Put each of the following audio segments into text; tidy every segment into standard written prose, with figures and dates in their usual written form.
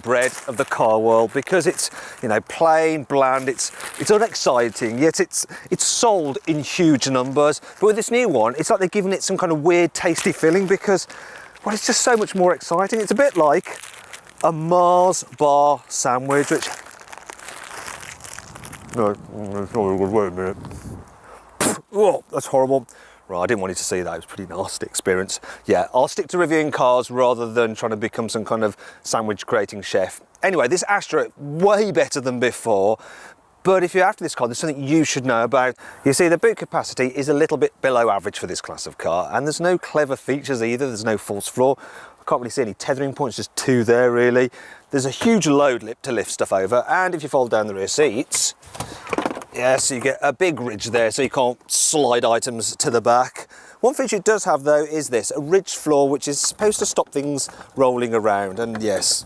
bread of the car world because it's, you know, plain, bland, it's unexciting, yet it's sold in huge numbers. But with this new one, it's like they're giving it some kind of weird, tasty feeling because, well, it's just so much more exciting. It's a bit like a Mars bar sandwich, which... No, it's not a good word, mate. Oh, that's horrible. Right, I didn't want you to see that. It was a pretty nasty experience. Yeah, I'll stick to reviewing cars rather than trying to become some kind of sandwich creating chef. Anyway, this Astra, way better than before. But if you're after this car, there's something you should know about. You see, the boot capacity is a little bit below average for this class of car, and there's no clever features either. There's no false floor. I can't really see any tethering points, just two there really. There's a huge load lip to lift stuff over, and if you fold down the rear seats, yeah, so you get a big ridge there, so you can't slide items to the back. One feature it does have though is this, a ridged floor, which is supposed to stop things rolling around, and yes,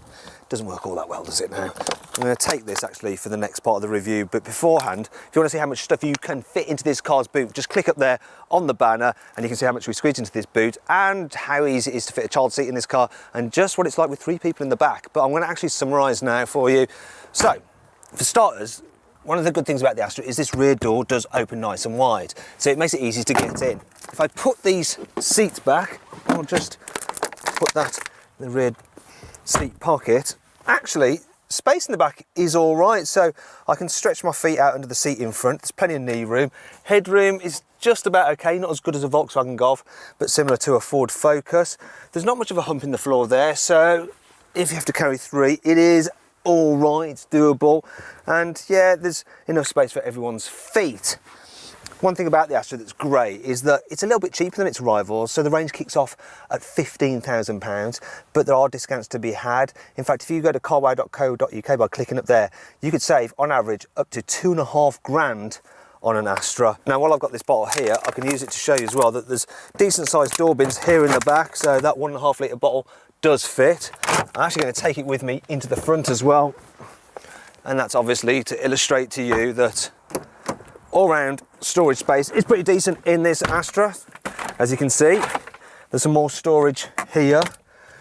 doesn't work all that well, does it now? I'm going to take this actually for the next part of the review, but beforehand, if you want to see how much stuff you can fit into this car's boot, just click up there on the banner and you can see how much we squeeze into this boot and how easy it is to fit a child seat in this car and just what it's like with 3 people in the back. But I'm going to actually summarise now for you. So, for starters, one of the good things about the Astra is this rear door does open nice and wide, so it makes it easy to get in. If I put these seats back, I'll just put that in the rear seat pocket. Actually, space in the back is all right, so I can stretch my feet out under the seat in front. There's plenty of knee room. Headroom is just about okay, not as good as a Volkswagen Golf, but similar to a Ford Focus. There's not much of a hump in the floor there, so if you have to carry 3, it is all right, it's doable. And yeah, there's enough space for everyone's feet. One thing about the Astra that's great is that it's a little bit cheaper than its rivals, so the range kicks off at £15,000, but there are discounts to be had. In fact, if you go to carwow.co.uk by clicking up there, you could save on average up to £2.5 grand on an Astra. Now, while I've got this bottle here, I can use it to show you as well that there's decent sized door bins here in the back, so that 1.5 litre bottle does fit. I'm actually going to take it with me into the front as well, and that's obviously to illustrate to you that all-round storage space is pretty decent in this Astra. As you can see, there's some more storage here,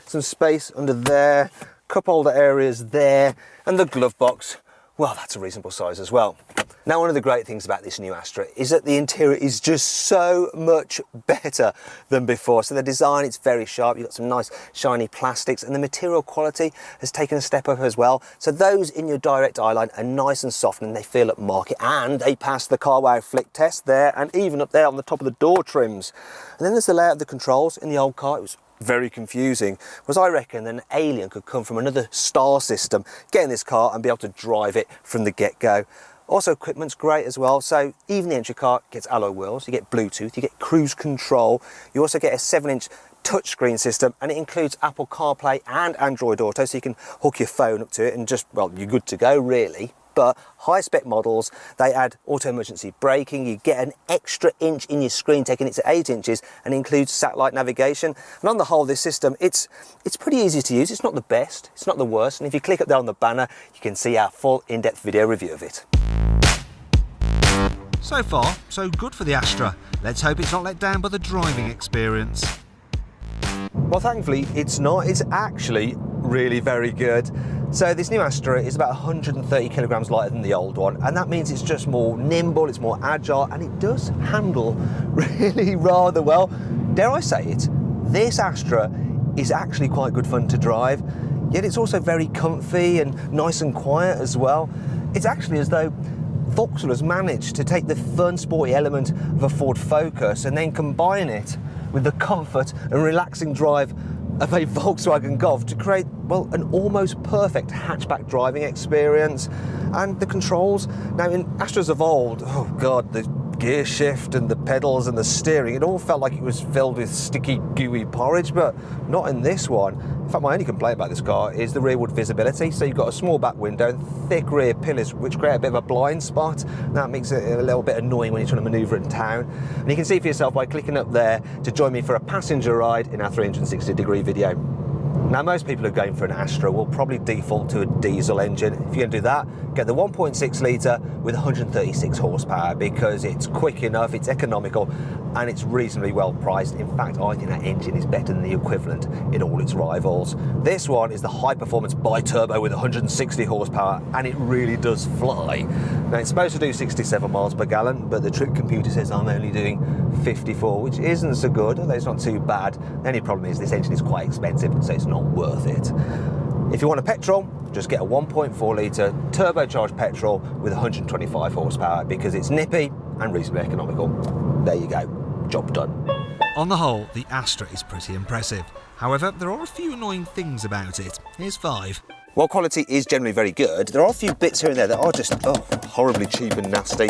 some space under there, cup holder areas there, and the glove box, well, that's a reasonable size as well. Now, one of the great things about this new Astra is that the interior is just so much better than before. So the design, it's very sharp. You've got some nice shiny plastics, and the material quality has taken a step up as well. So those in your direct eye line are nice and soft and they feel at market, and they pass the carwow flick test there and even up there on the top of the door trims. And then there's the layout of the controls. In the old car, it was very confusing, because I reckon an alien could come from another star system, get in this car and be able to drive it from the get-go. Also, equipment's great as well, so even the entry car gets alloy wheels, you get Bluetooth, you get cruise control, you also get a 7-inch touchscreen system, and it includes Apple CarPlay and Android Auto, so you can hook your phone up to it and just, well, you're good to go really. But high-spec models, they add auto emergency braking, you get an extra inch in your screen, taking it to 8 inches, and includes satellite navigation. And on the whole, this system, it's pretty easy to use. It's not the best, it's not the worst, and if you click up there on the banner, you can see our full in-depth video review of it. So far, so good for the Astra. Let's hope it's not let down by the driving experience. Well, thankfully, it's not. It's actually really very good. So this new Astra is about 130 kilograms lighter than the old one, and that means it's just more nimble, it's more agile, and it does handle really rather well. Dare I say it, this Astra is actually quite good fun to drive, yet it's also very comfy and nice and quiet as well. It's actually as though Vauxhall has managed to take the fun, sporty element of a Ford Focus and then combine it with the comfort and relaxing drive of a Volkswagen Golf to create, well, an almost perfect hatchback driving experience. And the controls, now in Astras of old, oh God, the gear shift and the pedals and the steering, it all felt like it was filled with sticky, gooey porridge, but not in this one. In fact, my only complaint about this car is the rearward visibility. So you've got a small back window and thick rear pillars, which create a bit of a blind spot. That makes it a little bit annoying when you're trying to maneuver in town. And you can see for yourself by clicking up there to join me for a passenger ride in our 360-degree video. Now most people who are going for an Astra will probably default to a diesel engine. If you're going to do that, get the 1.6 litre with 136 horsepower because it's quick enough, it's economical and it's reasonably well priced. In fact, I think that engine is better than the equivalent in all its rivals. This one is the high performance bi-turbo with 160 horsepower and it really does fly. Now it's supposed to do 67 miles per gallon, but the trick computer says I'm only doing 54, which isn't so good, although it's not too bad. The only problem is this engine is quite expensive, so it's not worth it. If you want a petrol, just get a 1.4 litre turbocharged petrol with 125 horsepower because it's nippy and reasonably economical. There you go, job done. On the whole, the Astra is pretty impressive. However, there are a few annoying things about it. Here's 5. While quality is generally very good, there are a few bits here and there that are just horribly cheap and nasty.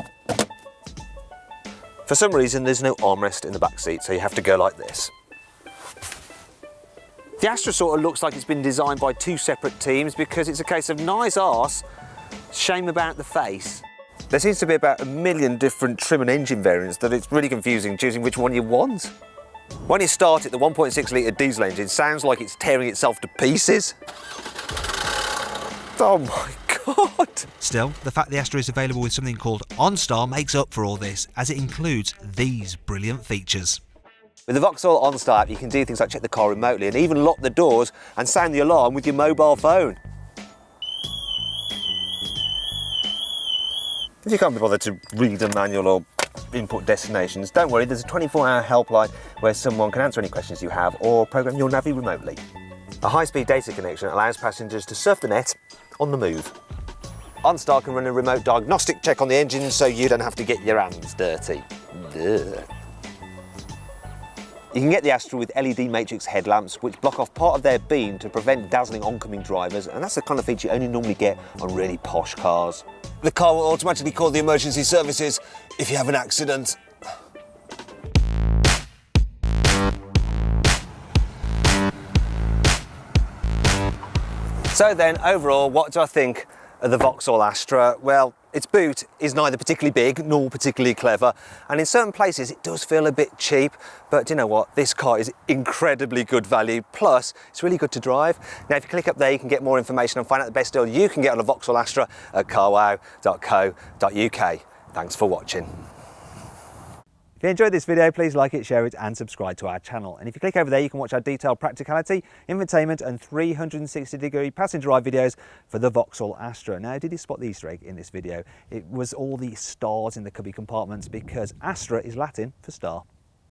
For some reason, there's no armrest in the back seat, so you have to go like this. The Astra sort of looks like it's been designed by 2 separate teams because it's a case of nice arse, shame about the face. There seems to be about 1 million different trim and engine variants that it's really confusing choosing which one you want. When you start it, the 1.6 litre diesel engine sounds like it's tearing itself to pieces. Oh my God! Still, the fact the Astra is available with something called OnStar makes up for all this, as it includes these brilliant features. With the Vauxhall OnStar app, you can do things like check the car remotely and even lock the doors and sound the alarm with your mobile phone. If you can't be bothered to read a manual or input destinations, don't worry, there's a 24-hour helpline where someone can answer any questions you have or program your Navi remotely. A high-speed data connection allows passengers to surf the net on the move. OnStar can run a remote diagnostic check on the engine so you don't have to get your hands dirty. Ugh. You can get the Astra with LED matrix headlamps which block off part of their beam to prevent dazzling oncoming drivers, and that's the kind of feature you only normally get on really posh cars. The car will automatically call the emergency services if you have an accident. So then, overall, what do I think of the Vauxhall Astra? Well, its boot is neither particularly big nor particularly clever, and in certain places it does feel a bit cheap, but you know what, this car is incredibly good value, plus it's really good to drive. Now if you click up there you can get more information and find out the best deal you can get on a Vauxhall Astra at carwow.co.uk. Thanks for watching. If you enjoyed this video, please like it, share it and subscribe to our channel. And if you click over there, you can watch our detailed practicality, infotainment and 360-degree passenger ride videos for the Vauxhall Astra. Now, did you spot the Easter egg in this video? It was all the stars in the cubby compartments because Astra is Latin for star.